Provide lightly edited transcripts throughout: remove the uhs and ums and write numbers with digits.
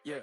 Yeah.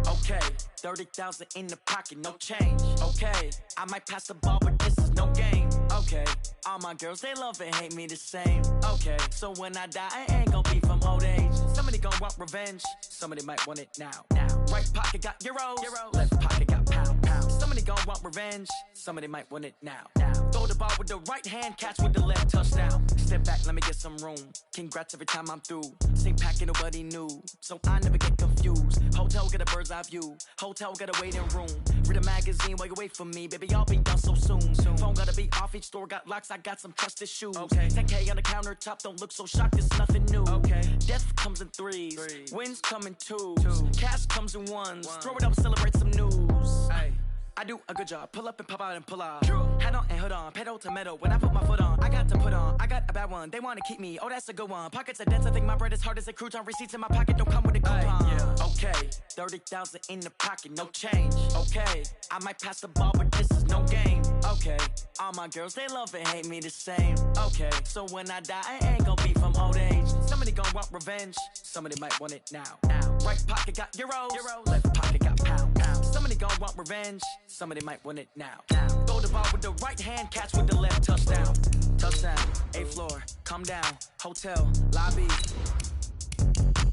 Okay. 30,000 in the pocket, no change. Okay. I might pass the ball, but this is no game. Okay. All my girls, they love and hate me the same. Okay. So when I die, I ain't gonna be from old age. Somebody gonna want revenge. Somebody might want it now. Right pocket got euros. Left pocket got pound. Somebody gonna want revenge. Somebody might want it now. Throw the ball with the right hand, catch with the left, touchdown. Step back, let me get some room. Congrats every time I'm through. Same packet, nobody knew, so I never get confused. Hotel got a bird's eye view. Hotel got a waiting room. Read a magazine while you wait for me, baby. I'll be done so soon. Phone gotta be off, each store got locks. I got some trusted shoes. Okay. 10K on the countertop, don't look so shocked. It's nothing new. Okay. Death comes in threes. Wins come in twos. Cash comes in ones. Throw it up, celebrate some news. Ay. I do a good job, pull up and pop out and pull out. Head on and hood on, pedal to metal. When I put my foot on, I got to put on. I got a bad one, they wanna keep me. Oh, that's a good one. Pockets are dense, I think my bread is hard as a crouton. Receipts in my pocket don't come with a coupon. Okay, 30,000 in the pocket, no change. Okay, I might pass the ball, but this is no game. Okay, all my girls, they love and hate me the same. Okay, so when I die, I ain't gonna be from old age. Somebody gonna want revenge. Somebody might want it now. Right pocket got euros. Left pocket got pound. Somebody gonna want revenge. Somebody might want it now. Throw the ball with the right hand, catch with the left, touchdown. Touchdown, 8th floor, come down. Hotel, lobby.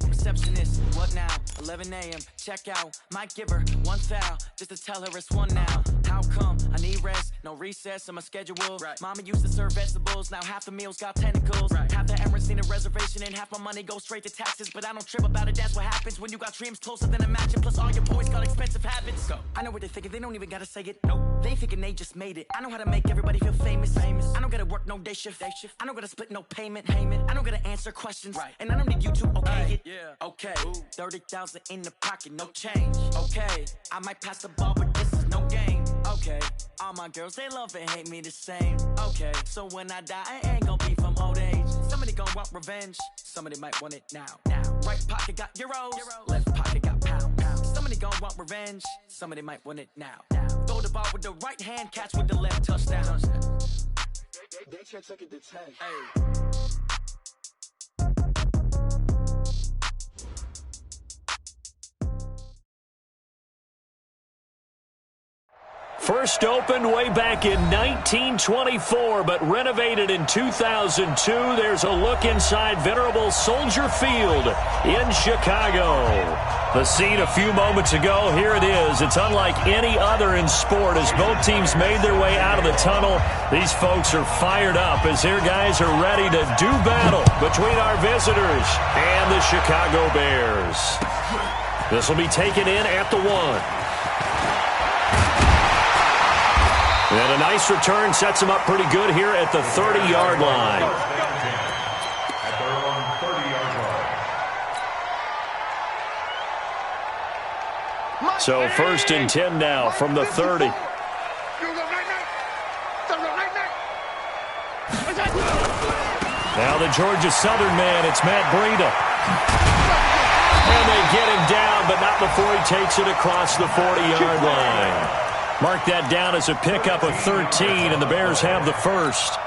Receptionist, what now? 11 a.m., check out. Might give her one foul, just to tell her it's one now. How come? I need rest, no recess in my schedule. Right. Mama used to serve vegetables, now half the meals got tentacles. Right. Half the Emirates need a reservation and half my money goes straight to taxes. But I don't trip about it, that's what happens when you got dreams closer than a match. And plus all your boys got expensive habits. Go. I know what they're thinking, they don't even gotta say it. Nope. They ain't thinking they just made it. I know how to make everybody feel famous. I don't gotta work no day shift. I don't gotta split no payment. I don't gotta answer questions. Right. And I don't need you to okay it. Yeah. Okay. 30,000 in the pocket, no change. Okay. I might pass the ball, but this is no game. Okay. All my girls, they love and hate me the same. Okay. So when I die, I ain't gonna be from old age. Somebody gonna want revenge. Somebody might want it now. Right pocket got euros. Left pocket got pound. Somebody gonna want revenge. Somebody might want it now. Throw the ball with the right hand, catch with the left, touchdown. They took it to 10. Hey. First opened way back in 1924, but renovated in 2002. There's a look inside venerable Soldier Field in Chicago. The scene a few moments ago, here it is. It's unlike any other in sport as both teams made their way out of the tunnel. These folks are fired up as their guys are ready to do battle between our visitors and the Chicago Bears. This will be taken in at the 1. And a nice return sets him up pretty good here at the 30-yard line. At their own 30-yard line. So 1st and 10 now from the 30. Now the Georgia Southern man, it's Matt Breida. And they get him down, but not before he takes it across the 40-yard line. Mark that down as a pickup of 13, and the Bears have the first.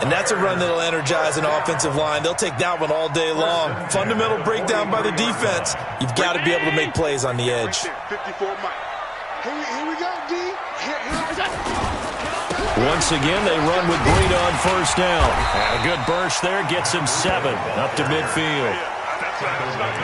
And that's a run that'll energize an offensive line. They'll take that one all day long. Fundamental breakdown by the defense. You've got to be able to make plays on the edge. 54 Mike. Here we go, D. Once again, they run with Breida on first down. And a good burst there gets him 7 up to midfield.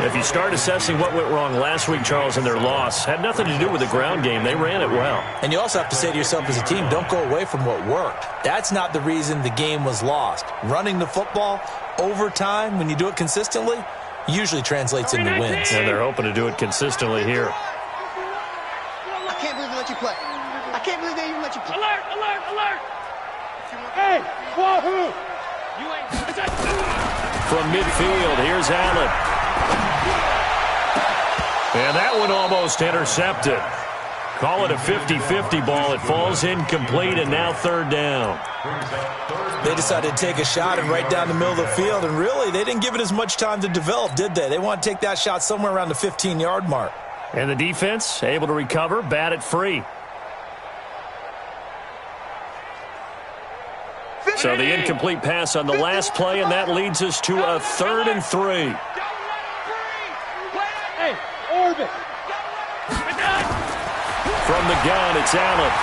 If you start assessing what went wrong last week, Charles, in their loss, had nothing to do with the ground game. They ran it well. And you also have to say to yourself as a team, don't go away from what worked. That's not the reason the game was lost. Running the football over time, when you do it consistently, usually translates into wins. And they're hoping to do it consistently here. I can't believe they let you play. I can't believe they even let you play. Alert, alert, alert! Hey, wahoo! You ain't... From midfield, here's Allen. And that one almost intercepted. Call it a 50-50 ball. It falls incomplete, and now 3rd down. They decided to take a shot and right down the middle of the field, and really, they didn't give it as much time to develop, did they? They want to take that shot somewhere around the 15-yard mark. And the defense able to recover, bat it free. So the incomplete pass on the last play, and that leads us to a 3rd and 3. it. From the gun, it's Allen.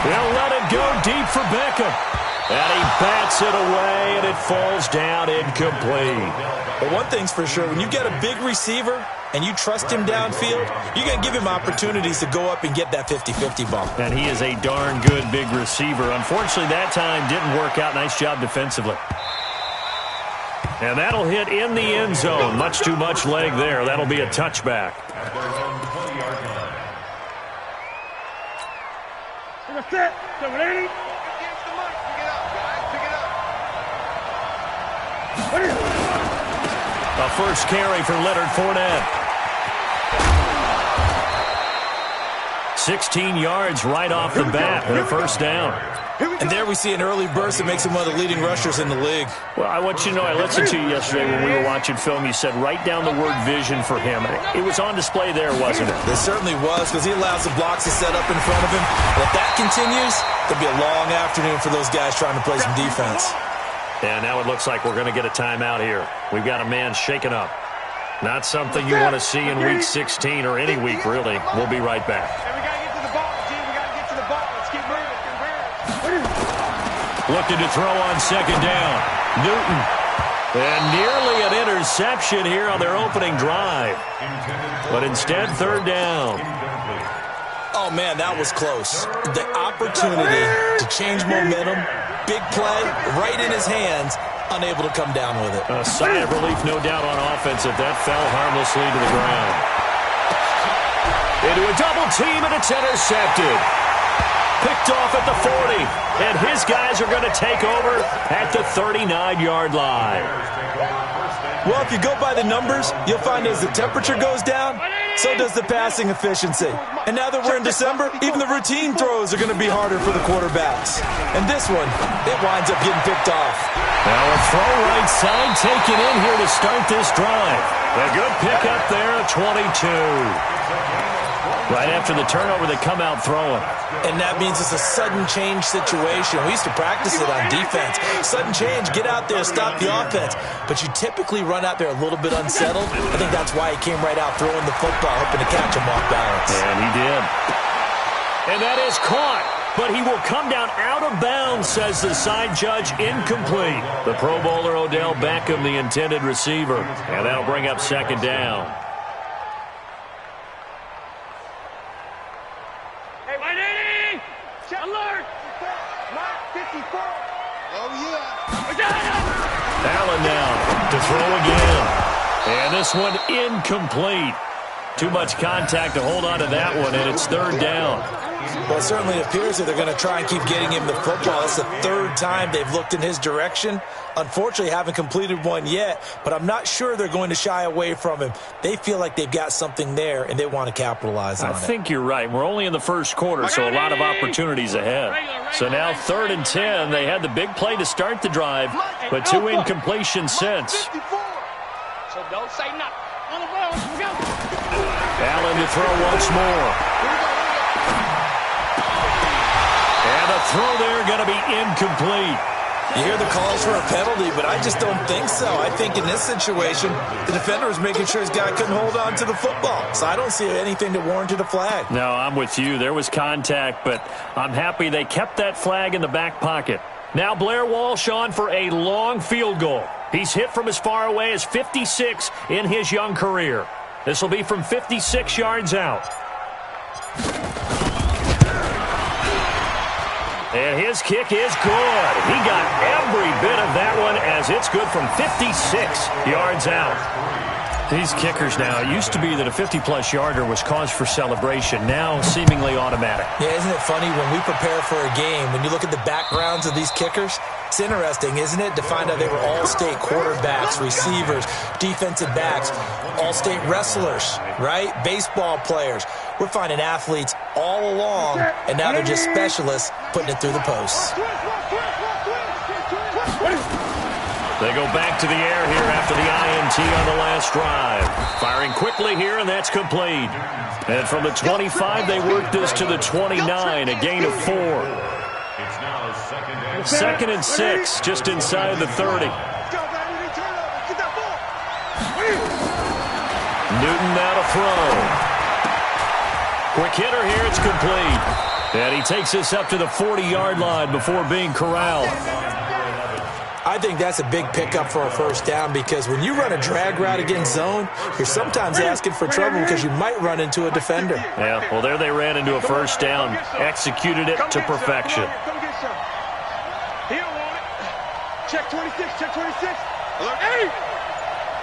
He'll let it go deep for Beckham. And he bats it away, and it falls down incomplete. But one thing's for sure, when you get a big receiver and you trust him downfield, you're going to give him opportunities to go up and get that 50-50 ball. And he is a darn good big receiver. Unfortunately, that time didn't work out. Nice job defensively. And that'll hit in the end zone. Much too much leg there. That'll be a touchback. Set. 780. A first carry for Leonard Fournette. 16 yards right off the bat and a first down. And there we see an early burst that makes him one of the leading rushers in the league. Well, I want you to know, I listened to you yesterday when we were watching film. You said write down the word vision for him. It was on display there, wasn't it? It certainly was, because he allows the blocks to set up in front of him. And if that continues, there'll be a long afternoon for those guys trying to play some defense. And now it looks like we're going to get a timeout here. We've got a man shaken up. Not something you want to see in Week 16 or any week, really. We'll be right back. And we got to get to the ball, G. We got to get to the ball. Let's keep moving. Looking to throw on second down. Newton. And nearly an interception here on their opening drive. But instead, third down. Oh, man, that was close. The opportunity to change momentum, big play, right in his hands, unable to come down with it. A sigh of relief, no doubt, on offense if that fell harmlessly to the ground. Into a double team, and it's intercepted. Picked off at the 40, and his guys are going to take over at the 39-yard line. Well, if you go by the numbers, you'll find as the temperature goes down, so does the passing efficiency. And now that we're in December, even the routine throws are going to be harder for the quarterbacks. And this one, it winds up getting picked off. Now a throw right side taken in here to start this drive. A good pickup there, 22. Right after the turnover, they come out throwing. And that means it's a sudden change situation. We used to practice it on defense. Sudden change, get out there, stop the offense. But you typically run out there a little bit unsettled. I think that's why he came right out throwing the football, hoping to catch him off balance. And he did. And that is caught. But he will come down out of bounds, says the side judge, incomplete. The Pro Bowler Odell Beckham, the intended receiver. And that'll bring up second down. Alert! Mark 54. Oh, yeah. Allen now to throw again. And this one incomplete. Too much contact to hold on to that one, and it's third down. Well, it certainly appears that they're going to try and keep getting him the football. It's the third time they've looked in his direction. Unfortunately, haven't completed one yet, but I'm not sure they're going to shy away from him. They feel like they've got something there, and they want to capitalize on it. I think you're right. We're only in the first quarter, so a lot of opportunities ahead. So now 3rd and 10. They had the big play to start the drive, but 2 incompletions since. So don't say nothing. On the ball. Go. Allen to throw once more. And the throw there going to be incomplete. You hear the calls for a penalty, but I just don't think so. I think in this situation, the defender was making sure his guy couldn't hold on to the football. So I don't see anything that warranted a flag. No, I'm with you. There was contact, but I'm happy they kept that flag in the back pocket. Now Blair Walsh on for a long field goal. He's hit from as far away as 56 in his young career. This will be from 56 yards out. And his kick is good. He got every bit of that one as it's good from 56 yards out. These kickers now, it used to be that a 50-plus yarder was cause for celebration. Now seemingly automatic. Yeah, isn't it funny when we prepare for a game, when you look at the backgrounds of these kickers, it's interesting, isn't it, to find out they were all-state quarterbacks, receivers, defensive backs, all-state wrestlers, right? Baseball players. We're finding athletes all along, and now they're just specialists putting it through the posts. They go back to the air here after the INT on the last drive. Firing quickly here, and that's complete. And from the 25, they work this to the 29, a gain of 4. Second and 6, just inside the 30. Newton now to throw. Quick hitter here, it's complete. And he takes this up to the 40-yard line before being corralled. I think that's a big pickup for a first down because when you run a drag route against zone, you're sometimes asking for trouble because you might run into a defender. Yeah, well, there they ran into a first down, executed it to perfection. Come get some. He don't want it. Check 26, check 26. Alert 8.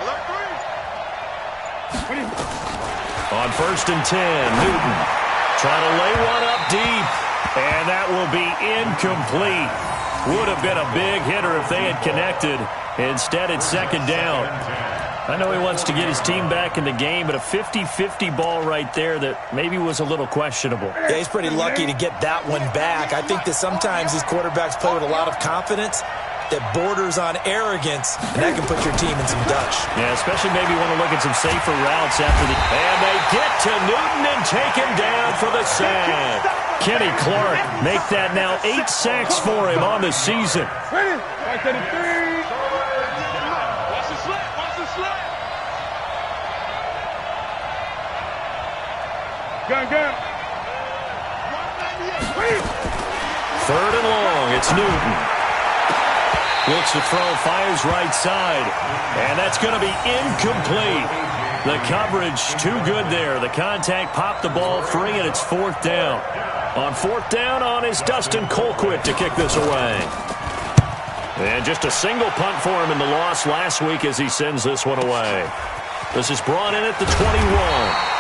Alert 3. On 1st and 10, Newton trying to lay one up deep, and that will be incomplete. Would have been a big hitter if they had connected. Instead, it's 2nd down. I know he wants to get his team back in the game, but a 50-50 ball right there that maybe was a little questionable. Yeah, he's pretty lucky to get that one back. I think that sometimes these quarterbacks play with a lot of confidence that borders on arrogance, and that can put your team in some Dutch. Yeah, especially maybe want to look at some safer routes after the... And they get to Newton and take him down for the sack. Kenny Clark make that now 8 sacks for him on the season. Ready? Right to the 3. Watch the slip. Watch the slip. Gun. 3rd and long, it's Newton. Looks to throw, fires right side. And that's going to be incomplete. The coverage too good there. The contact popped the ball free, and it's 4th down. On 4th down is Dustin Colquitt to kick this away. And just a single punt for him in the loss last week as he sends this one away. This is brought in at the 21.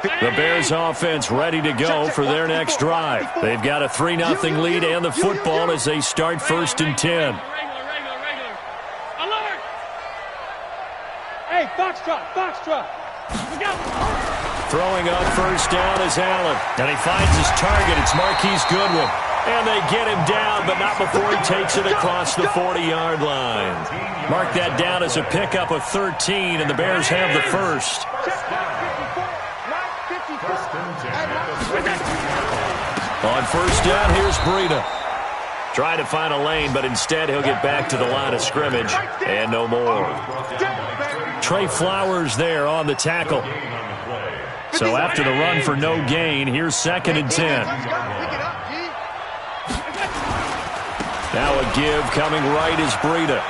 The Bears offense ready to go for their next drive. They've got a 3-0 lead and the football as they start 1st and 10. Regular. Alert! Hey, Foxtrot. Look out. Throwing on 1st down is Allen. And he finds his target. It's Marquise Goodwin. And they get him down, but not before he takes it across the 40-yard line. Mark that down as a pickup of 13, and the Bears have the first. On 1st down, here's Breida. Trying to find a lane, but instead he'll get back to the line of scrimmage, and no more. Trey Flowers there on the tackle. So after the run for no gain, here's 2nd and 10. Now a give coming right is Breida.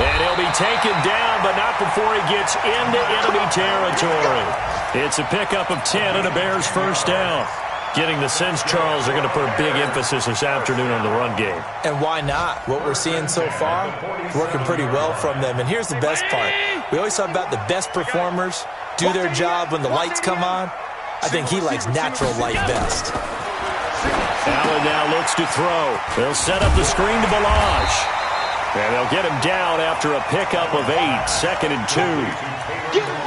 And he'll be taken down, but not before he gets into enemy territory. It's a pickup of 10 and a Bears first down. Getting the sense, Charles, are going to put a big emphasis this afternoon on the run game. And why not? What we're seeing so far, working pretty well from them. And here's the best part. We always talk about the best performers do their job when the lights come on. I think he likes natural light best. Allen now looks to throw. They'll set up the screen to Balazs. And they'll get him down after a pickup of 8, 2nd and 2.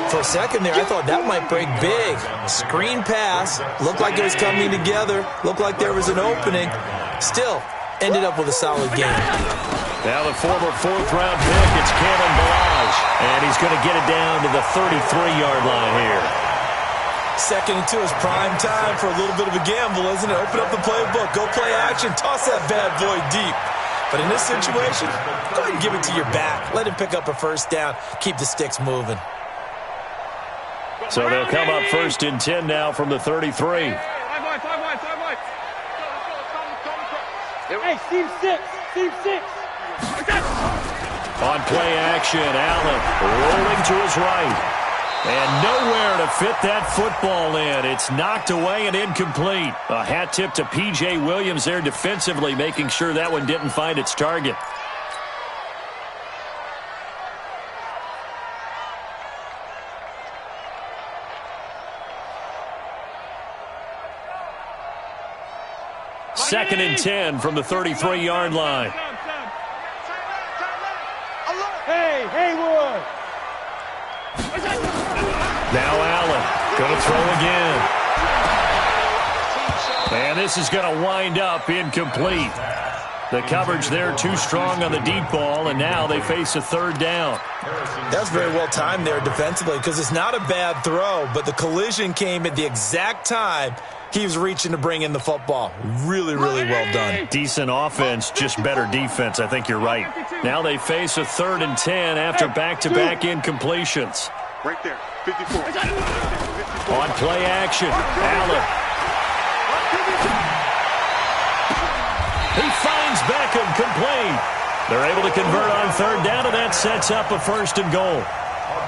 For a second there, I thought that might break big. Screen pass. Looked like it was coming together. Looked like there was an opening. Still, ended up with a solid game. Now the former 4th-round pick, it's Cameron Balazs. And he's going to get it down to the 33-yard line here. 2nd and 2 is prime time for a little bit of a gamble, isn't it? Open up the playbook. Go play action. Toss that bad boy deep. But in this situation, go ahead and give it to your back. Let him pick up a first down. Keep the sticks moving. So they'll come up 1st and 10 now from the 33. 5 wide. Hey, Steve 6. On play action, Allen rolling to his right. And nowhere to fit that football in. It's knocked away and incomplete. A hat tip to P.J. Williams there defensively, making sure that one didn't find its target. Second and 10 from the 33-yard line. Hey, Haywood. Now Allen going to throw again. And this is going to wind up incomplete. The coverage there too strong on the deep ball, and now they face a third down. That was very well timed there defensively because it's not a bad throw, but the collision came at the exact time he was reaching to bring in the football. Really, really well done. Decent offense, just better defense. I think you're right. Now they face a 3rd and 10 after back-to-back incompletions. Right there, 54. On play action, Allen. He finds Beckham complete. They're able to convert on 3rd down, and that sets up a 1st and goal.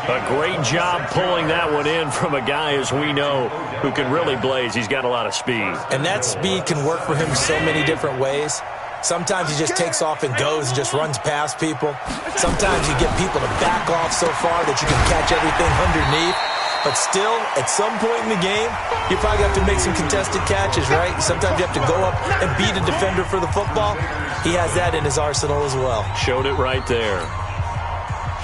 A great job pulling that one in from a guy, as we know, who can really blaze. He's got a lot of speed. And that speed can work for him so many different ways. Sometimes he just takes off and goes and just runs past people. Sometimes you get people to back off so far that you can catch everything underneath. But still, at some point in the game, you probably have to make some contested catches, right? Sometimes you have to go up and beat a defender for the football. He has that in his arsenal as well. Showed it right there.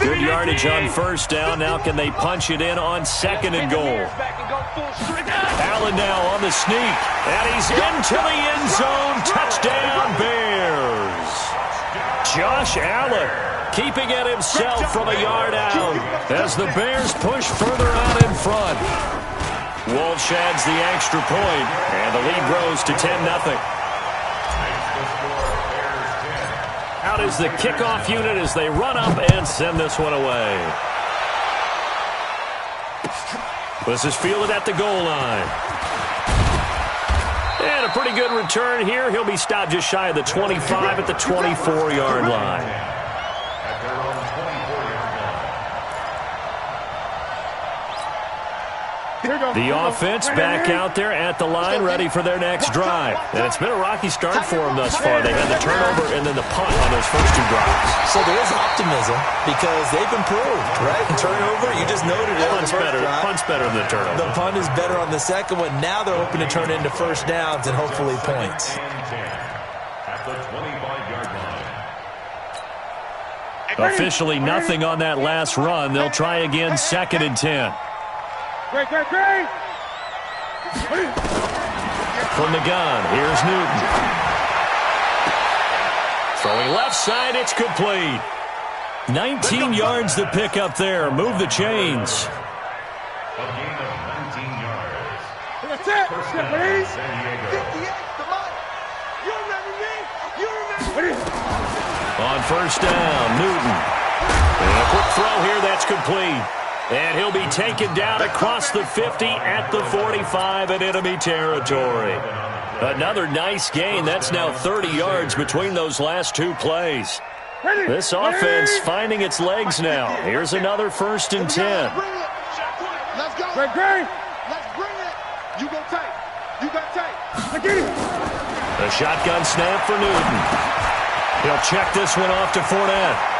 Good yardage on 1st down. Now can they punch it in on 2nd and goal? Allen now on the sneak. And he's into the end zone. Touchdown, Bears. Josh Allen keeping it himself from a yard out as the Bears push further out in front. Walsh adds the extra point, and the lead grows to 10-0. Out is the kickoff unit as they run up and send this one away. This is fielded at the goal line. And a pretty good return here. He'll be stopped just shy of the 25 at the 24-yard line. The offense back out there at the line, ready for their next drive. And it's been a rocky start for them thus far. They had the turnover and then the punt on those first 2 drives. So there is optimism because they've improved, right? And turnover, you just noted it. Punt's better than the turnover. The punt is better on the second one. Now they're hoping to turn into 1st downs and hopefully points. Officially nothing on that last run. They'll try again 2nd and 10. Great. From the gun, here's Newton. Throwing left side, it's complete. 19 yards to pick up there. Move the chains. A gain of 19 yards. That's it. Please. 58. Come on. You remember me? You remember me? On 1st down, Newton. And a quick throw here, that's complete. And he'll be taken down across the 50 at the 45 in enemy territory. Another nice gain. That's now 30 yards between those last 2 plays. This offense finding its legs now. Here's another 1st and 10. Let's go. Let's bring it. You go tight. You got tight. Get it. The shotgun snap for Newton. He'll check this one off to Fournette.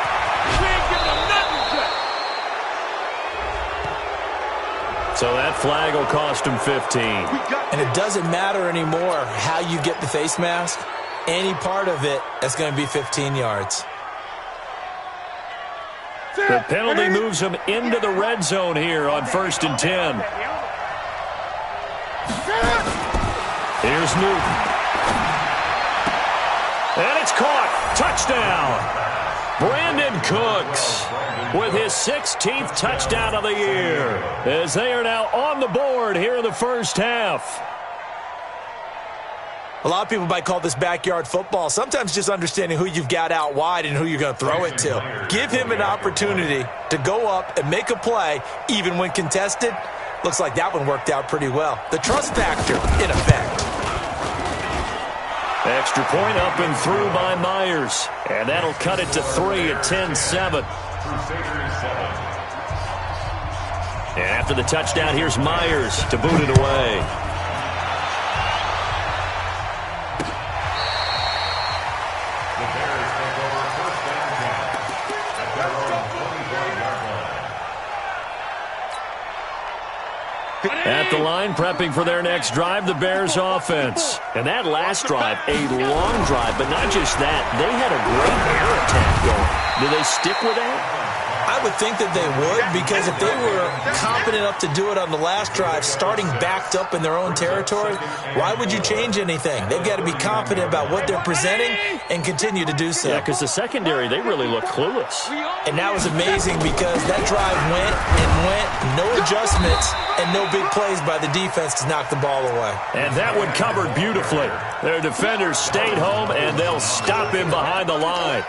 So that flag will cost him 15. And it doesn't matter anymore how you get the face mask. Any part of it, that's going to be 15 yards. The penalty moves him into the red zone here on 1st and 10. Here's Newton. And it's caught. Touchdown. Brandon Cooks with his 16th touchdown of the year as they are now on the board here in the first half. A lot of people might call this backyard football. Sometimes just understanding who you've got out wide and who you're going to throw it to. Give him an opportunity to go up and make a play even when contested. Looks like that one worked out pretty well. The trust factor in effect. Extra point up and through by Myers. And that'll cut it to 3 at 10-7. And after the touchdown, here's Myers to boot it away. At the line, prepping for their next drive, the Bears offense. And that last drive, a long drive, but not just that. They had a great air attack going. Do they stick with that? I would think that they would, because if they were competent enough to do it on the last drive, starting backed up in their own territory, why would you change anything? They've got to be confident about what they're presenting and continue to do so. Yeah, because the secondary, they really look clueless. And that was amazing because that drive went and went, no adjustments, and no big plays by the defense to knock the ball away. And that one covered beautifully. Their defenders stayed home, and they'll stop him behind the line.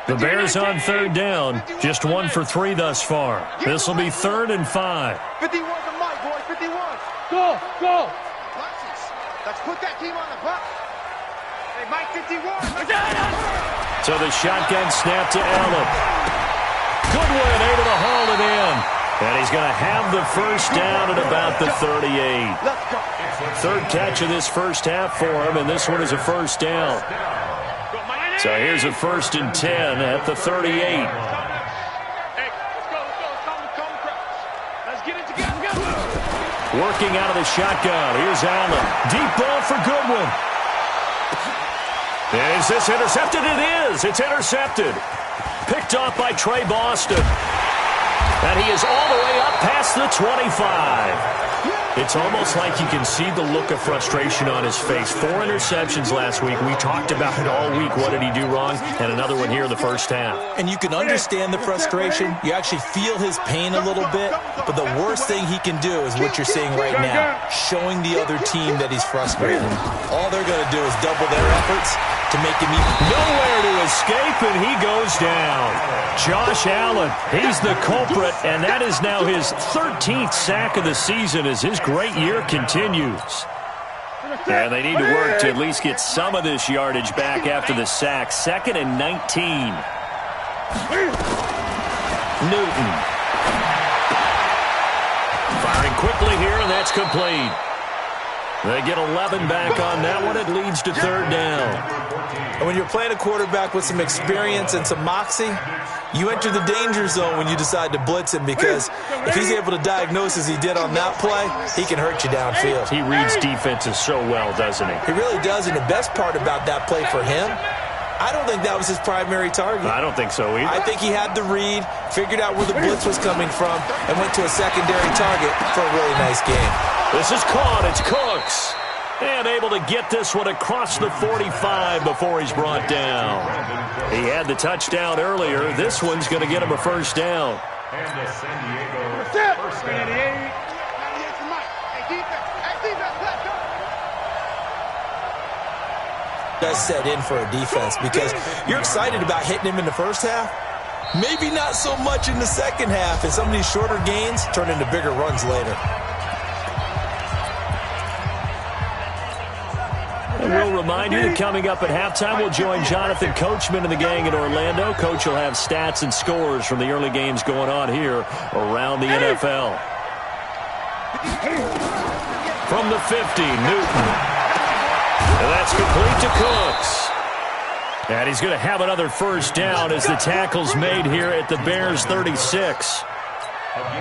The Bears on third down, just 1 for 3 thus far. This will be 3rd and 5. 51 to Mike, boys, 51. Go, go. Let's put that team on the bus. Hey, Mike, 51. So the shotgun snap to Allen. Goodwin able to haul it in. And he's going to have the first down at about the 38. Let's go. Third catch of this first half for him, and this one is a first down. So here's a 1st and 10 at the 38. Hey, let's go. Let's get it together. Working out of the shotgun. Here's Allen. Deep ball for Goodwin. Is this intercepted? It is. It's intercepted. Picked off by Trey Boston. And he is all the way up past the 25. It's almost like you can see the look of frustration on his face. 4 interceptions last week. We talked about it all week. What did he do wrong? And another one here in the first half. And you can understand the frustration. You actually feel his pain a little bit. But the worst thing he can do is what you're seeing right now, showing the other team that he's frustrated. All they're going to do is double their efforts to make him even. Nowhere to escape, and he goes down. Josh Allen, he's the culprit, and that is now his 13th sack of the season as his great year continues. And they need to work to at least get some of this yardage back after the sack. 2nd and 19. Newton. Firing quickly here, and that's complete. They get 11 back on that one. It leads to 3rd down. And when you're playing a quarterback with some experience and some moxie, you enter the danger zone when you decide to blitz him, because if he's able to diagnose as he did on that play, he can hurt you downfield. He reads defenses so well, doesn't he? He really does, and the best part about that play for him, I don't think that was his primary target. I don't think so either. I think he had the read, figured out where the blitz was coming from, and went to a secondary target for a really nice game. This is caught. It's Cooks. And able to get this one across the 45 before he's brought down. He had the touchdown earlier. This one's going to get him a first down. And the San Diego first down. Does set in for a defense, because you're excited about hitting him in the first half. Maybe not so much in the second half, and some of these shorter gains turn into bigger runs later. And we'll remind you that coming up at halftime, we'll join Jonathan Coachman and the gang in Orlando. Coach will have stats and scores from the early games going on here around the NFL. From the 50, Newton. And that's complete to Cooks. And he's going to have another first down as the tackle's made here at the Bears' 36.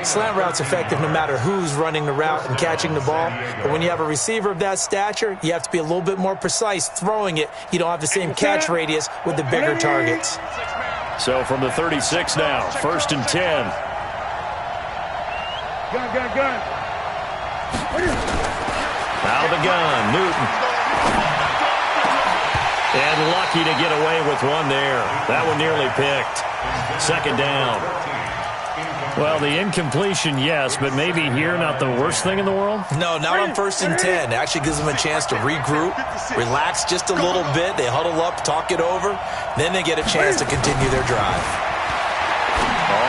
Slant route's effective no matter who's running the route and catching the ball. But when you have a receiver of that stature, you have to be a little bit more precise throwing it. You don't have the same catch radius with the bigger targets. So from the 36 now, 1st and 10. Gun. Out of the gun, Newton. And lucky to get away with one there. That one nearly picked. 2nd down. Well, the incompletion, yes, but maybe here not the worst thing in the world? No, not on 1st and 10. It actually gives them a chance to regroup, relax just a little bit. They huddle up, talk it over. Then they get a chance to continue their drive.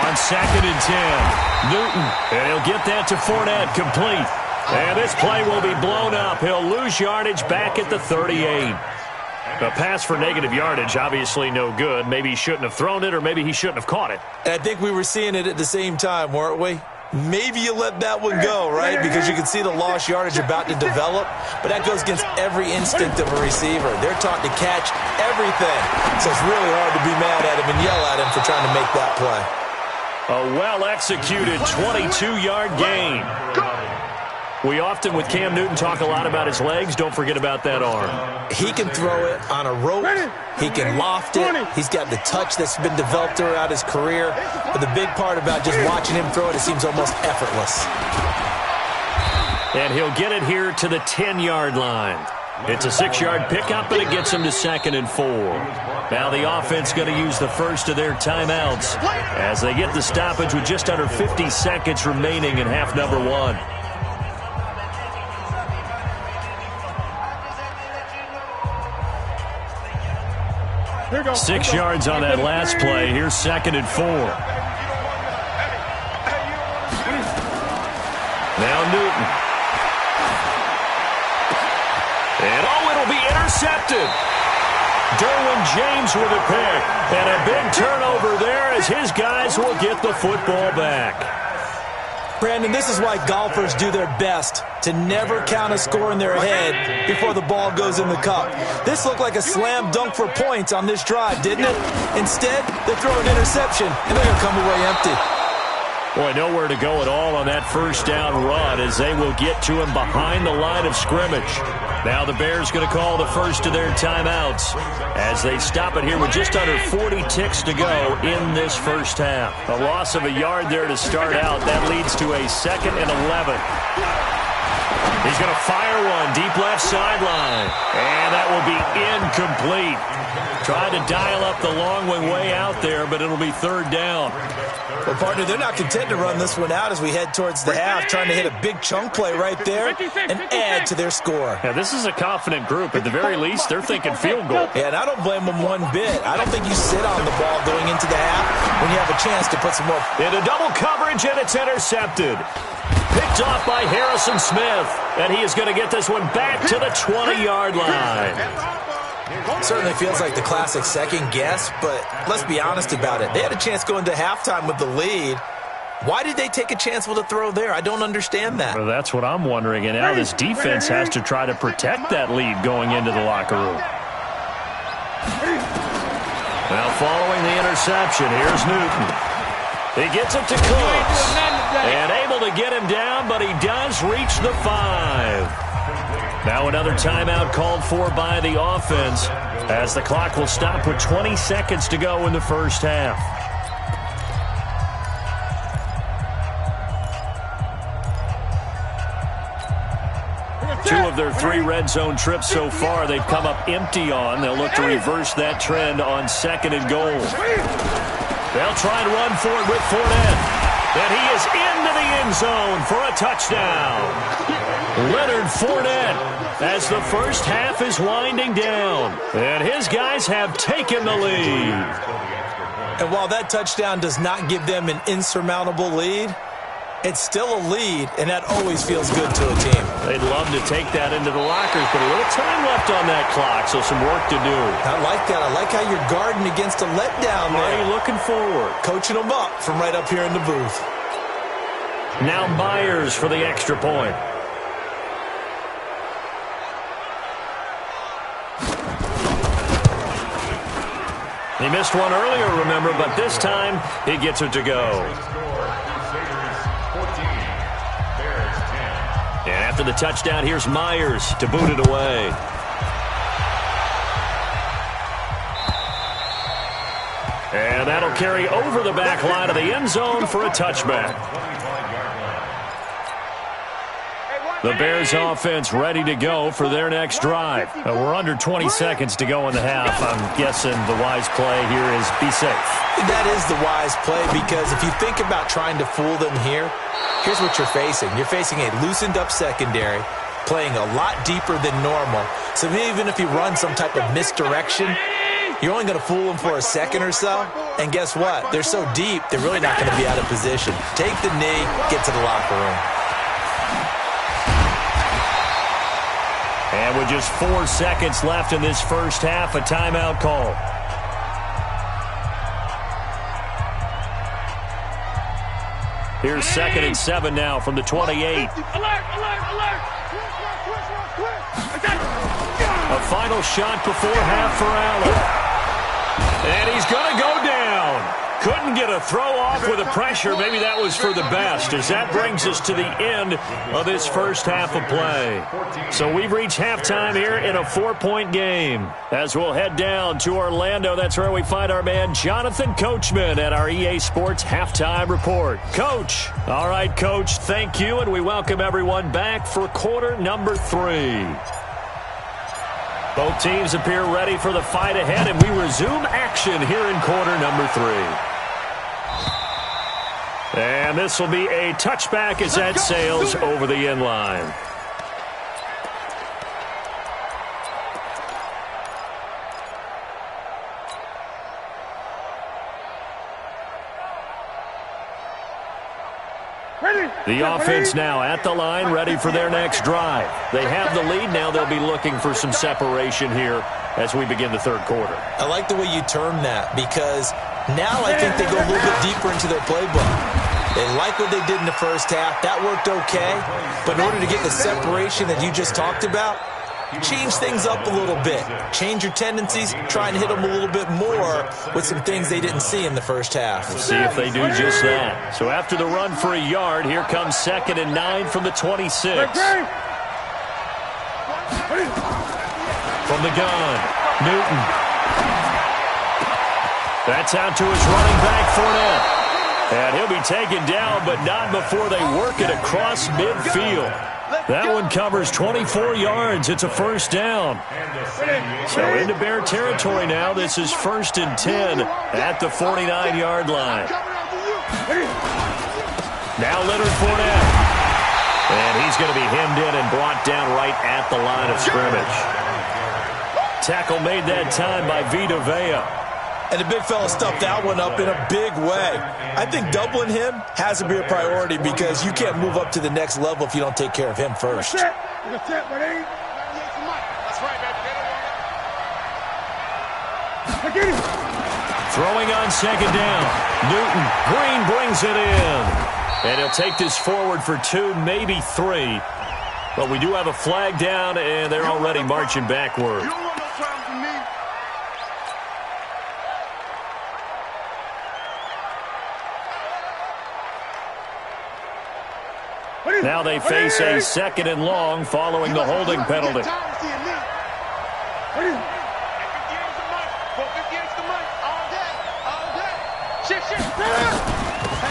On 2nd and 10, Newton. And he'll get that to Fournette, complete. And this play will be blown up. He'll lose yardage back at the 38. A pass for negative yardage, obviously no good. Maybe he shouldn't have thrown it, or maybe he shouldn't have caught it. And I think we were seeing it at the same time, weren't we? Maybe you let that one go, right? Because you can see the lost yardage about to develop. But that goes against every instinct of a receiver. They're taught to catch everything. So it's really hard to be mad at him and yell at him for trying to make that play. A well-executed 22-yard gain. We often, with Cam Newton, talk a lot about his legs. Don't forget about that arm. He can throw it on a rope. He can loft it. He's got the touch that's been developed throughout his career. But the big part about just watching him throw it, it seems almost effortless. And he'll get it here to the 10-yard line. It's a 6-yard pickup, and it gets him to 2nd and 4. Now the offense going to use the first of their timeouts as they get the stoppage with just under 50 seconds remaining in half number 1. 6 yards on that last play. Here's 2nd and 4. Now Newton. And it'll be intercepted. Derwin James with a pick. And a big turnover there as his guys will get the football back. Brandon, this is why golfers do their best to never count a score in their head before the ball goes in the cup. This looked like a slam dunk for points on this drive, didn't it? Instead, they throw an interception, and they're going to come away empty. Boy, nowhere to go at all on that first down run as they will get to him behind the line of scrimmage. Now the Bears going to call the first of their timeouts as they stop it here with just under 40 ticks to go in this first half. A loss of a yard there to start out. That leads to a 2nd and 11. He's going to fire one deep left sideline. And that will be incomplete. Tried to dial up the long way out there, but it'll be 3rd down. Well, partner, they're not content to run this one out as we head towards the half, trying to hit a big chunk play right there and add to their score. Yeah, this is a confident group. At the very least, they're thinking field goal. Yeah, and I don't blame them one bit. I don't think you sit on the ball going into the half when you have a chance to put some more. Into double coverage, and it's intercepted. Picked off by Harrison Smith, and he is going to get this one back to the 20-yard line. Certainly feels like the classic second guess, but let's be honest about it. They had a chance going to halftime with the lead. Why did they take a chance with a throw there? I don't understand that. Well, that's what I'm wondering, and now this defense has to try to protect that lead going into the locker room. Now following the interception, here's Newton. He gets it to Cooks, and able to get him down, but he does reach the 5. Now another timeout called for by the offense as the clock will stop with 20 seconds to go in the first half. Two of their 3 red zone trips so far they've come up empty on. They'll look to reverse that trend on 2nd and goal. They'll try and run for it with Fournette. And he is into the end zone for a touchdown. Leonard Fournette as the first half is winding down. And his guys have taken the lead. And while that touchdown does not give them an insurmountable lead, it's still a lead, and that always feels good to a team. They'd love to take that into the lockers, but a little time left on that clock, so some work to do. I like that. I like how you're guarding against a letdown there. Are you looking forward? Coaching them up from right up here in the booth. Now Myers for the extra point. He missed one earlier, remember, but this time he gets it to go. And after the touchdown, here's Myers to boot it away. And that'll carry over the back line of the end zone for a touchback. The Bears offense ready to go for their next drive. We're under 20 seconds to go in the half. I'm guessing the wise play here is be safe. That is the wise play because if you think about trying to fool them here, here's what you're facing. You're facing a loosened up secondary, playing a lot deeper than normal. So even if you run some type of misdirection, you're only going to fool them for a second or so. And guess what? They're so deep, they're really not going to be out of position. Take the knee, get to the locker room. And with just 4 seconds left in this first half, a timeout call. Here's 2nd and 7 now from the 28. Alert, alert, alert. A final shot before half for Allen. And he's going to go down. Couldn't get to throw off with the pressure. Maybe that was for the best, as that brings us to the end of this first half of play. So we've reached halftime here in a 4-point game. As we'll head down to Orlando, that's where we find our man Jonathan Coachman at our EA Sports Halftime Report. Coach. All right, Coach, thank you, and we welcome everyone back for quarter number 3. Both teams appear ready for the fight ahead, and we resume action here in quarter number 3. And this will be a touchback as that sails over the end line. The offense now at the line, ready for their next drive. They have the lead. Now they'll be looking for some separation here as we begin the third quarter. I like the way you term that, because now I think they go a little bit deeper into their playbook. They like what they did in the first half. That worked okay. But in order to get the separation that you just talked about, change things up a little bit. Change your tendencies. Try and hit them a little bit more with some things they didn't see in the first half. We'll see if they do just that. So after the run for a yard, here comes 2nd and 9 from the 26. From the gun, Newton. That's out to his running back, Fournette. And he'll be taken down, but not before they work it across midfield. That one covers 24 yards. It's a first down. So into Bear territory now. This is 1st and 10 at the 49-yard line. Now Leonard Fournette. And he's going to be hemmed in and brought down right at the line of scrimmage. Tackle made that time by Vita Vea. And the big fella stuffed that one up in a big way. I think doubling him has to be a priority, because you can't move up to the next level if you don't take care of him first. That's right, baby. Throwing on 2nd down. Newton. Green brings it in. And he'll take this forward for 2, maybe 3. But we do have a flag down, and they're already marching backward. Now they face a 2nd and long following the holding penalty.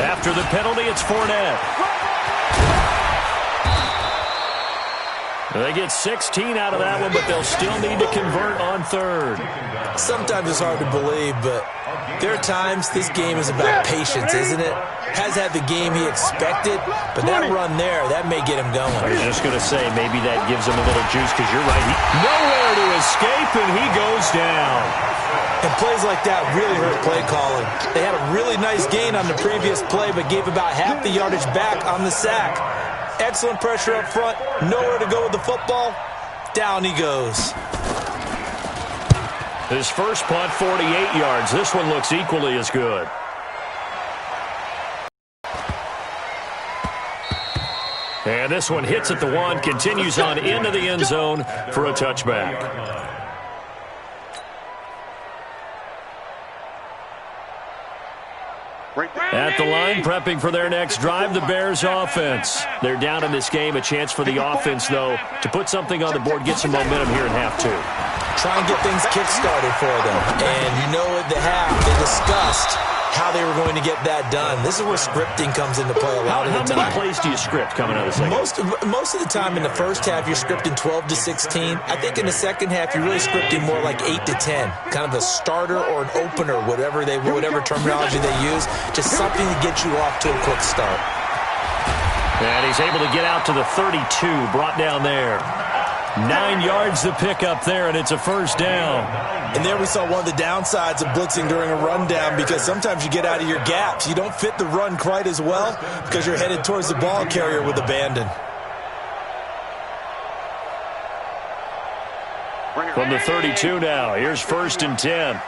After the penalty, it's Fournette. They get 16 out of that one, but they'll still need to convert on 3rd. Sometimes it's hard to believe, but there are times this game is about patience, isn't it? Has had the game he expected, but that run there, that may get him going. I was just going to say, maybe that gives him a little juice, because you're right. Nowhere to escape, and he goes down. And plays like that really hurt play calling. They had a really nice gain on the previous play, but gave about half the yardage back on the sack. Excellent pressure up front. Nowhere to go with the football. Down he goes. His first punt, 48 yards. This one looks equally as good. And this one hits at the 1, continues on into the end zone for a touchback. At the line, prepping for their next drive, the Bears offense. They're down in this game. A chance for the offense, though, to put something on the board, get some momentum here in half 2. Try and get things kick-started for them. And you know at the half, they discussed how they were going to get that done. This is where scripting comes into play a lot of the time. How many plays do you script coming out of the second? Most of the time in the first half, you're scripting 12 to 16. I think in the second half, you're really scripting more like 8 to 10. Kind of a starter or an opener, whatever terminology they use. Just something to get you off to a quick start. And he's able to get out to the 32, brought down there. 9 yards to pick up there, and it's a first down. And there we saw one of the downsides of blitzing during a rundown, because sometimes you get out of your gaps. You don't fit the run quite as well because you're headed towards the ball carrier with abandon. From the 32 now, here's 1st and 10.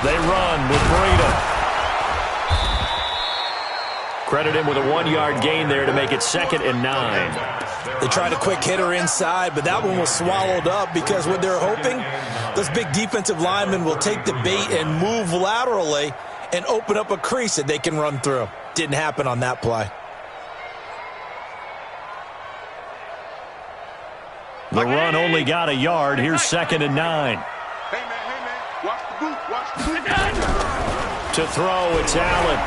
They run with Breida. Credit him with a 1-yard gain there to make it 2nd and 9. They tried a quick hitter inside, but that one was swallowed up because what they're hoping, those big defensive linemen will take the bait and move laterally and open up a crease that they can run through. Didn't happen on that play. The run only got a yard. Here's 2nd and 9. Hey, man, watch the boot, watch the boot. To throw, it's Allen.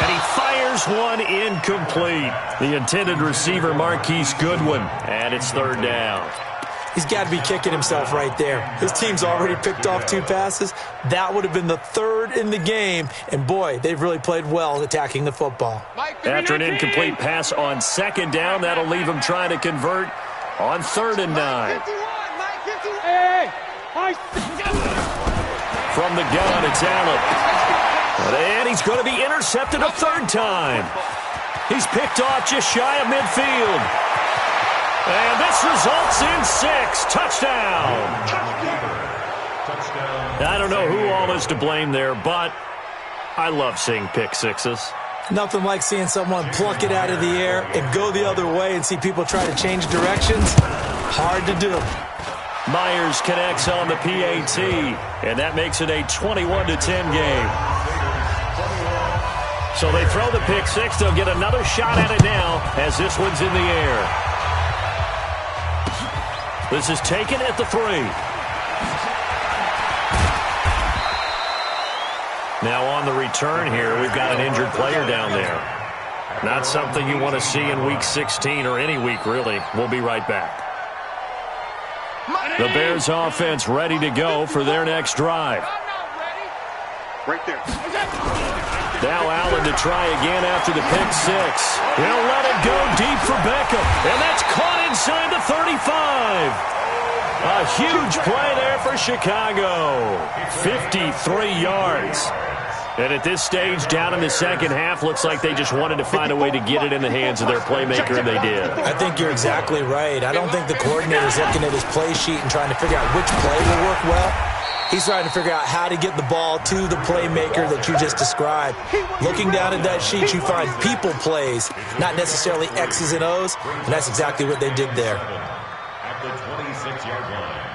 And he fires one incomplete. The intended receiver, Marquise Goodwin. And it's 3rd down. He's got to be kicking himself right there. His team's already picked off 2 passes. That would have been the 3rd in the game. And, boy, they've really played well attacking the football. After an incomplete pass on 2nd down, that'll leave him trying to convert on 3rd and 9. From the gun, it's Allen. And he's going to be intercepted a 3rd time. He's picked off just shy of midfield. And this results in 6. Touchdown. I don't know who all is to blame there, but I love seeing pick sixes. Nothing like seeing someone pluck it out of the air and go the other way and see people try to change directions. Hard to do. Myers connects on the PAT, and that makes it a 21-10 game. So they throw the pick six. They'll get another shot at it now as this one's in the air. This is taken at the 3. Now on the return here, we've got an injured player down there. Not something you want to see in Week 16 or any week, really. We'll be right back. The Bears offense ready to go for their next drive. Right there. Now Allen to try again after the pick six. He'll let it go deep for Beckham. And that's caught inside the 35. A huge play there for Chicago. 53 yards. And at this stage, down in the second half, looks like they just wanted to find a way to get it in the hands of their playmaker, and they did. I think you're exactly right. I don't think the coordinator's looking at his play sheet and trying to figure out which play will work well. He's trying to figure out how to get the ball to the playmaker that you just described. Looking down at that sheet, you find people plays, not necessarily X's and O's, and that's exactly what they did there. At the 26-yard line.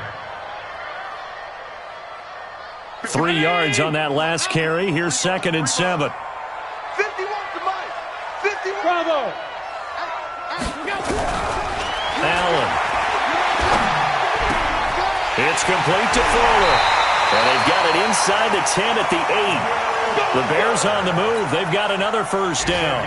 3 yards on that last carry. Here's 2nd and 7. 51 to Mike. 51. Bravo. Allen. It's complete to Fuller. And they've got it inside the 10 at the 8. The Bears on the move. They've got another first down.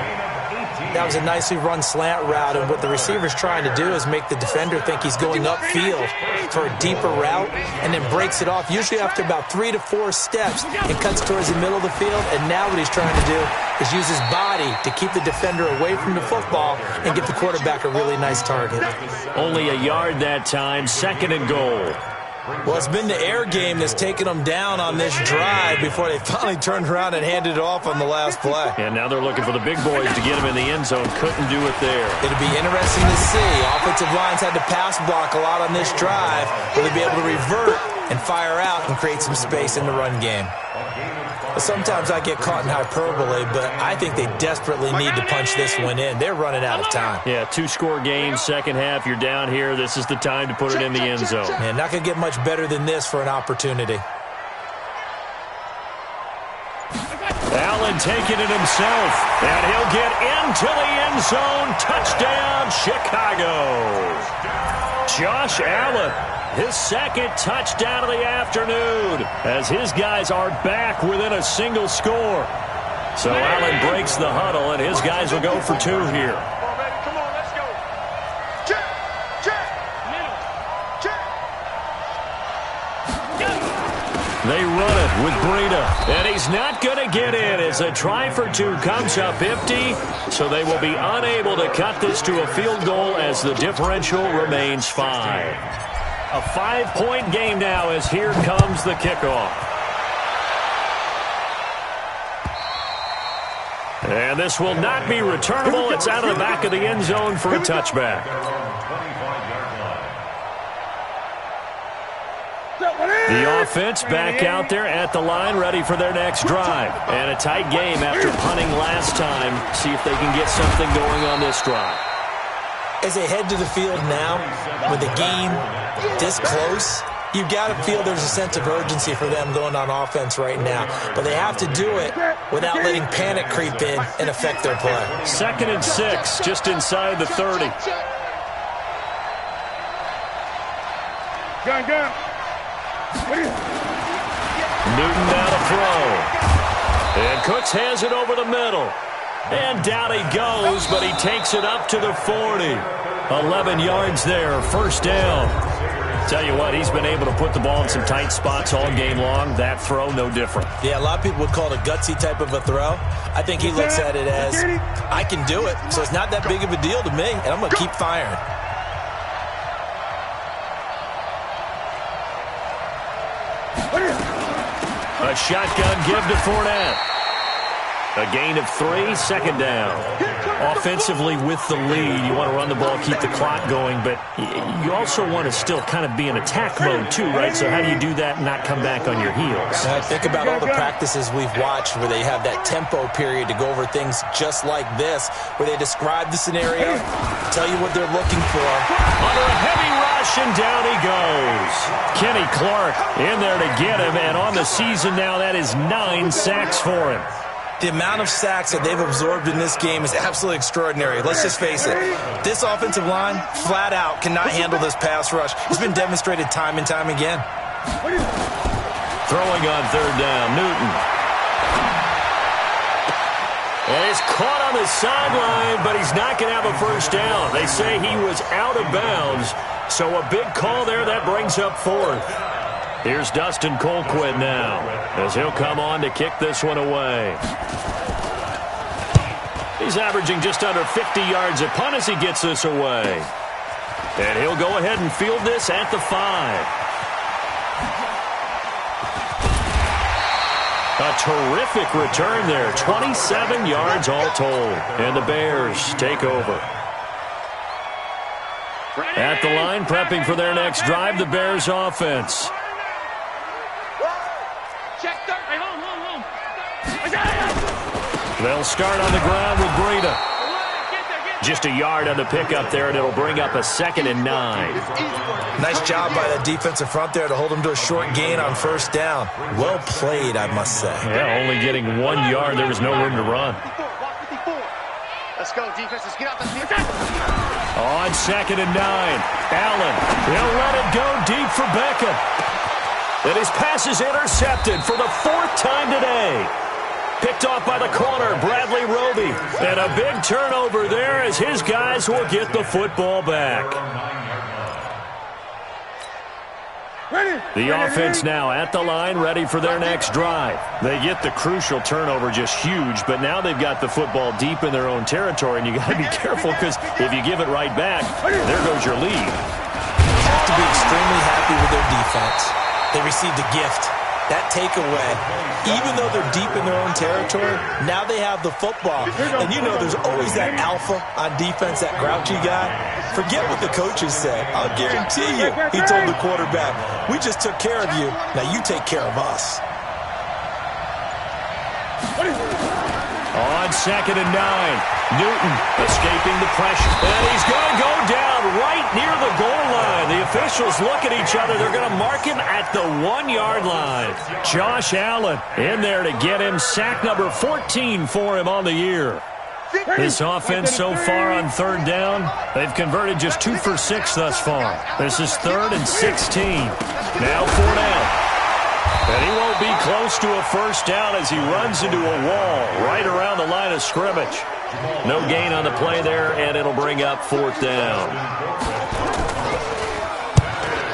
That was a nicely run slant route, and what the receiver's trying to do is make the defender think he's going upfield for a deeper route and then breaks it off, usually after about 3 to 4 steps, and cuts towards the middle of the field. And now what he's trying to do is use his body to keep the defender away from the football and give the quarterback a really nice target. Only a yard that time. 2nd and goal. Well, it's been the air game that's taken them down on this drive before they finally turned around and handed it off on the last play. And now they're looking for the big boys to get him in the end zone. Couldn't do it there. It'll be interesting to see. Offensive lines had to pass block a lot on this drive. Will they be able to revert and fire out and create some space in the run game? Sometimes I get caught in hyperbole, but I think they desperately need to punch this one in. They're running out of time. Yeah, 2-score game, second half. You're down here. This is the time to put it in the end zone. Man, not going to get much better than this for an opportunity. Allen taking it himself, and he'll get into the end zone. Touchdown, Chicago. Josh Allen. His second touchdown of the afternoon as his guys are back within a single score. So Allen breaks the huddle, and his guys will go for 2 here. Come on, let's go. Check, check. Middle, check. They run it with Breida, and he's not going to get in as a try for 2 comes up empty. So they will be unable to cut this to a field goal as the differential remains 5. A 5-point game now as here comes the kickoff. And this will not be returnable. It's out of the back of the end zone for a touchback. The offense back out there at the line, ready for their next drive. And a tight game after punting last time. See if they can get something going on this drive. As they head to the field now, with the game this close, you've got to feel there's a sense of urgency for them going on offense right now. But they have to do it without letting panic creep in and affect their play. 2nd and 6, just inside the 30. Gun. Newton now to throw. And Cooks has it over the middle. And down he goes, but he takes it up to the 40. 11 yards there, first down. Tell you what, he's been able to put the ball in some tight spots all game long. That throw, no different. Yeah, a lot of people would call it a gutsy type of a throw. I think he looks at it as, I can do it, so it's not that big of a deal to me, and I'm going to keep firing. A shotgun give to Fournette. A gain of 3, second down. Offensively with the lead, you want to run the ball, keep the clock going, but you also want to still kind of be in attack mode too, right? So how do you do that and not come back on your heels? Think about all the practices we've watched where they have that tempo period to go over things just like this, where they describe the scenario, tell you what they're looking for. Under a heavy rush, and down he goes. Kenny Clark in there to get him, and on the season now, that is 9 sacks for him. The amount of sacks that they've absorbed in this game is absolutely extraordinary. Let's just face it. This offensive line, flat out, cannot handle this pass rush. It's been demonstrated time and time again. Throwing on 3rd down, Newton. And he's caught on the sideline, but he's not going to have a first down. They say he was out of bounds, so a big call there. That brings up 4th. Here's Dustin Colquitt now, as he'll come on to kick this one away. He's averaging just under 50 yards a punt as he gets this away. And he'll go ahead and field this at the 5. A terrific return there, 27 yards all told. And the Bears take over. At the line, prepping for their next drive, the Bears offense. They'll start on the ground with Breida. Just a yard on the pickup there, and it'll bring up a 2nd and 9. Nice job by the defensive front there to hold him to a short gain on first down. Well played, I must say. Yeah, only getting 1 yard. There was no room to run. Let's go, defense. Let's get out the field. On 2nd and 9. Allen, he'll let it go deep for Beckham. And his pass is intercepted for the 4th time today. Picked off by the corner, Bradley Roby. And a big turnover there as his guys will get the football back. The offense now at the line, ready for their next drive. They get the crucial turnover, just huge, but now they've got the football deep in their own territory, and you got to be careful because if you give it right back, there goes your lead. You have to be extremely happy with their defense. They received a gift. That takeaway, even though they're deep in their own territory, now they have the football. And you know there's always that alpha on defense, that grouchy guy. Forget what the coaches said. I'll guarantee you, he told the quarterback, we just took care of you. Now you take care of us. On 2nd and 9, Newton escaping the pressure. And he's going to go down right near the goal line. The officials look at each other. They're going to mark him at the 1-yard line. Josh Allen in there to get him. Sack number 14 for him on the year. This offense so far on 3rd down, they've converted just 2 for 6 thus far. This is 3rd and 16. Now Fournette. And he won't be close to a first down as he runs into a wall right around the line of scrimmage. No gain on the play there, and it'll bring up 4th down.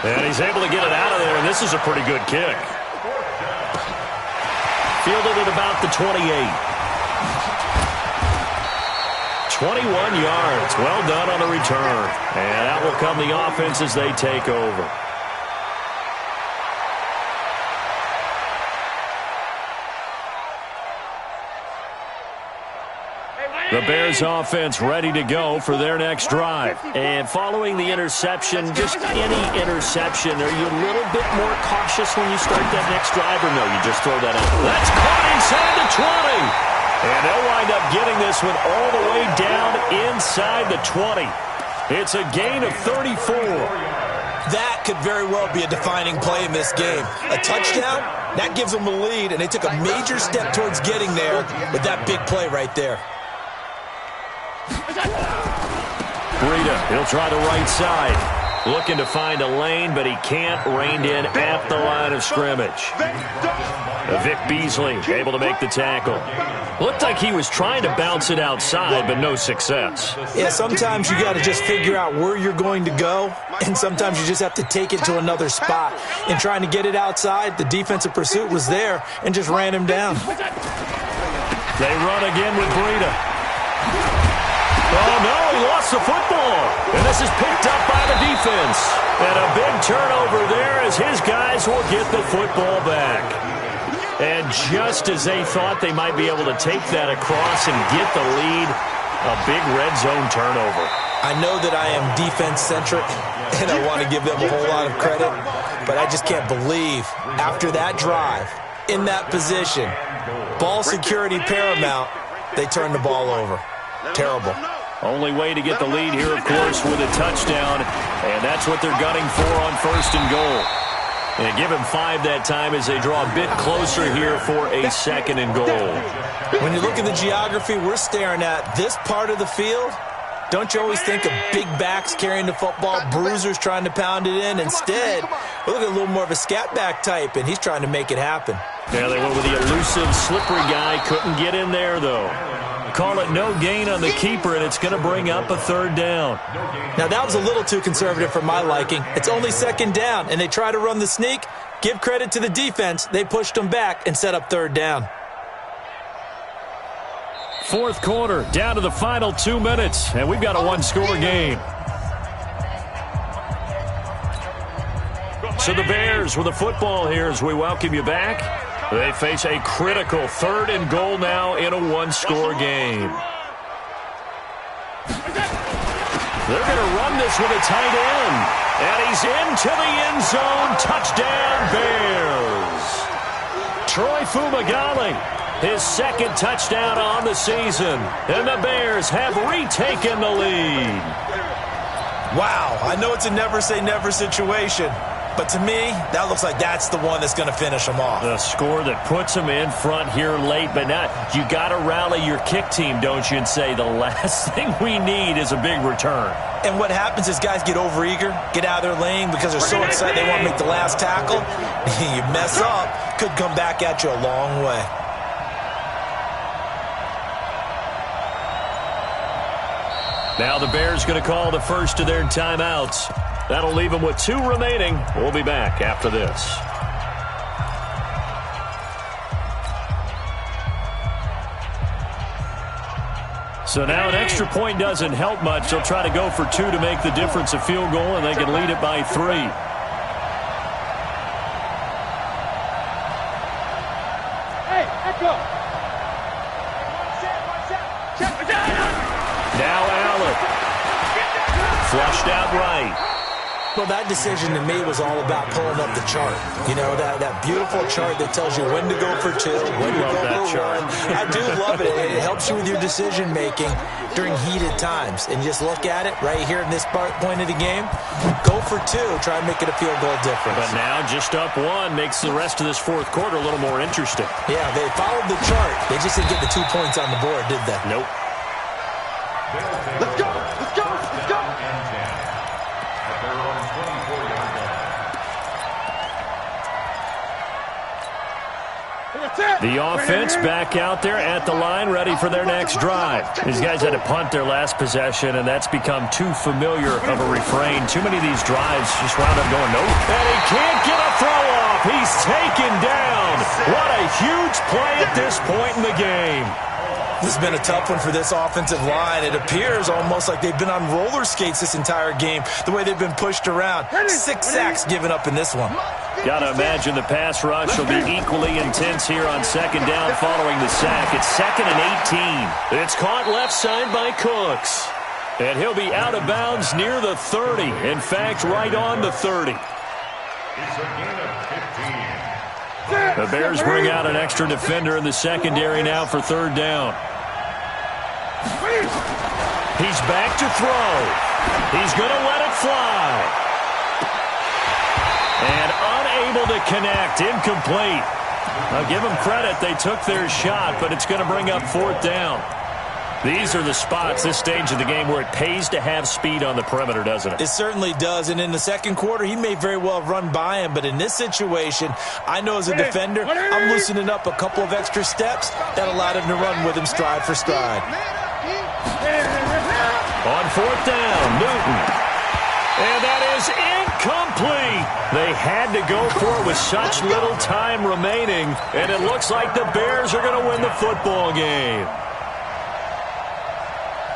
And he's able to get it out of there, and this is a pretty good kick. Fielded at about the 28. 21 yards. Well done on the return. And that will come the offense as they take over. The Bears offense ready to go for their next drive. And following the interception, just any interception, are you a little bit more cautious when you start that next drive, or no, you just throw that out? That's caught inside the 20. And they'll wind up getting this one all the way down inside the 20. It's a gain of 34. That could very well be a defining play in this game. A touchdown, that gives them a lead, and they took a major step towards getting there with that big play right there. Breida, he'll try the right side. Looking to find a lane, but he can't. Reined in at the line of scrimmage. Vic Beasley able to make the tackle. Looked like he was trying to bounce it outside, but no success. Yeah, sometimes you got to just figure out where you're going to go, and sometimes you just have to take it to another spot. In trying to get it outside, the defensive pursuit was there and just ran him down. They run again with Breida. Oh, no, he lost the football. And this is picked up by the defense. And a big turnover there as his guys will get the football back. And just as they thought they might be able to take that across and get the lead, a big red zone turnover. I know that I am defense-centric, and I want to give them a whole lot of credit, but I just can't believe after that drive, in that position, ball security paramount, they turned the ball over. Terrible. Only way to get the lead here, of course, with a touchdown, and that's what they're gunning for on 1st and goal. And give him 5 that time as they draw a bit closer here for a 2nd and goal. When you look at the geography we're staring at, this part of the field, don't you always think of big backs carrying the football, bruisers trying to pound it in? Instead, we look at a little more of a scat back type, and he's trying to make it happen. Yeah, they went with the elusive, slippery guy. Couldn't get in there, though. Call it no gain on the keeper, and it's going to bring up a 3rd down. Now, that was a little too conservative for my liking. It's only 2nd down, and they try to run the sneak. Give credit to the defense. They pushed them back and set up 3rd down. 4th quarter, down to the final 2 minutes, and we've got a 1-score game. So the Bears with the football here as we welcome you back. They face a critical 3rd and goal now in a 1-score game. They're going to run this with a tight end. And he's into the end zone. Touchdown, Bears. Troy Fumagalli, his 2nd touchdown on the season. And the Bears have retaken the lead. Wow, I know it's a never-say-never situation. But to me, that looks like that's the one that's going to finish them off. The score that puts them in front here late, but now you got to rally your kick team, don't you, and say the last thing we need is a big return. And what happens is guys get overeager, get out of their lane because they're so excited they want to make the last tackle. You mess up, could come back at you a long way. Now the Bears going to call the first of their timeouts. That'll leave them with 2 remaining. We'll be back after this. So now an extra point doesn't help much. They'll try to go for 2 to make the difference a field goal, and they can lead it by 3. Hey, let's go. Now Allen. Flushed out right. Well, that decision to me was all about pulling up the chart. You know, that beautiful chart that tells you when to go for 2, when to go for 1. I do love it. It helps you with your decision-making during heated times. And just look at it right here in this point of the game. Go for 2. Try and make it a field goal difference. But now just up 1 makes the rest of this 4th quarter a little more interesting. Yeah, they followed the chart. They just didn't get the 2 points on the board, did they? Nope. Let's go! Let's go! Let's go! The offense back out there at the line, ready for their next drive. These guys had to punt their last possession, and that's become too familiar of a refrain. Too many of these drives just wound up going nowhere. And he can't get a throw off. He's taken down. What a huge play at this point in the game. This has been a tough one for this offensive line. It appears almost like they've been on roller skates this entire game, the way they've been pushed around. 6 sacks given up in this one. Got to imagine the pass rush will be equally intense here on second down following the sack. It's 2nd and 18. It's caught left side by Cooks. And he'll be out of bounds near the 30. In fact, right on the 30. It's a gain of 15. The Bears bring out an extra defender in the secondary now for 3rd down. He's back to throw. He's going to let it fly. And unable to connect. Incomplete. I'll give them credit. They took their shot, but it's going to bring up 4th down. These are the spots, this stage of the game, where it pays to have speed on the perimeter, doesn't it? It certainly does. And in the second quarter, he may very well run by him. But in this situation, I know as a defender, I'm loosening up a couple of extra steps that allowed him to run with him stride for stride. On 4th down, Newton. And that is incomplete. They had to go for it with such little time remaining. And it looks like the Bears are going to win the football game.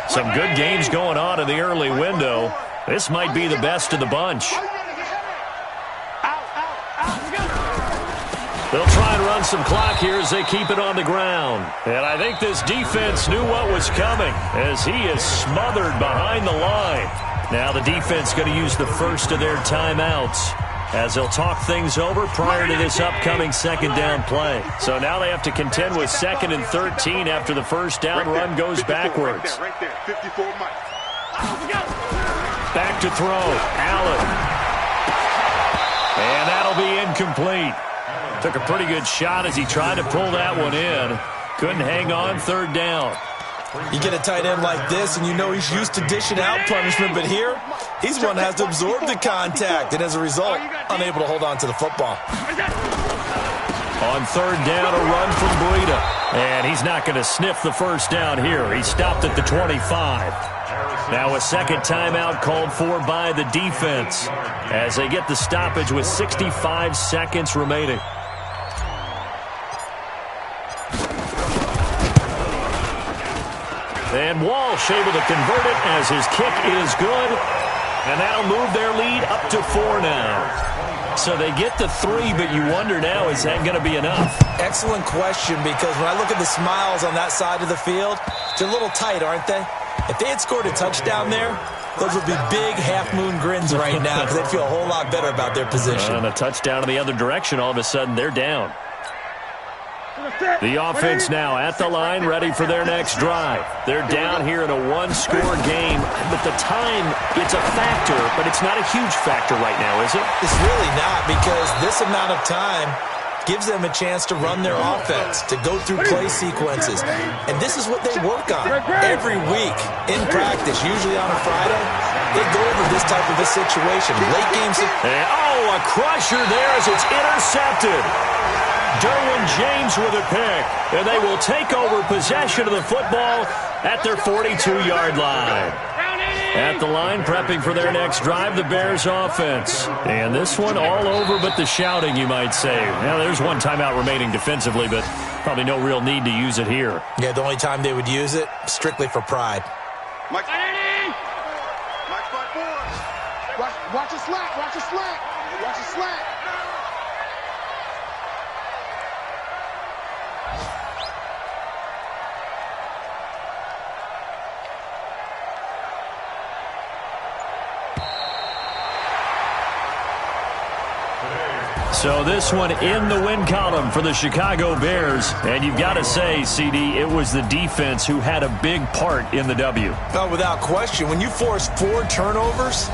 Some good games going on in the early window. This might be the best of the bunch. They'll try and run some clock here as they keep it on the ground. And I think this defense knew what was coming as he is smothered behind the line. Now the defense going to use the first of their timeouts as they'll talk things over prior to this upcoming 2nd down play. So now they have to contend with 2nd and 13 after the first down run goes backwards. Right there, 54 Mike. Back to throw. Allen. And that'll be incomplete. Took a pretty good shot as he tried to pull that one in. Couldn't hang on 3rd down. You get a tight end like this, and you know he's used to dishing out punishment, but here, he's one that has to absorb the contact, and as a result, unable to hold on to the football. On 3rd down, a run from Breida. And he's not going to sniff the first down here. He stopped at the 25. Now a second timeout called for by the defense as they get the stoppage with 65 seconds remaining. And Walsh able to convert it as his kick is good. And that'll move their lead up to 4 now. So they get the 3, but you wonder now, is that going to be enough? Excellent question, because when I look at the smiles on that side of the field, they're a little tight, aren't they? If they had scored a touchdown there, those would be big half-moon grins right now because they'd feel a whole lot better about their position. And a touchdown in the other direction, all of a sudden they're down. The offense now at the line, ready for their next drive. They're down here in a one-score game, but the time, it's a factor, but it's not a huge factor right now, is it? It's really not, because this amount of time gives them a chance to run their offense, to go through play sequences. And this is what they work on every week in practice, usually on a Friday. They go over this type of a situation. Late games. A crusher there as it's intercepted. Derwin James with a pick, and they will take over possession of the football at their 42-yard line. At the line, prepping for their next drive, the Bears offense. And this one all over but the shouting, you might say. Now, there's one timeout remaining defensively, but probably no real need to use it here. Yeah, the only time they would use it, strictly for pride. Mike. Watch the slack. Watch the slack. Watch the slack. So this one in the win column for the Chicago Bears. And you've got to say, CD, it was the defense who had a big part in the W. Oh, without question. When you force 4 turnovers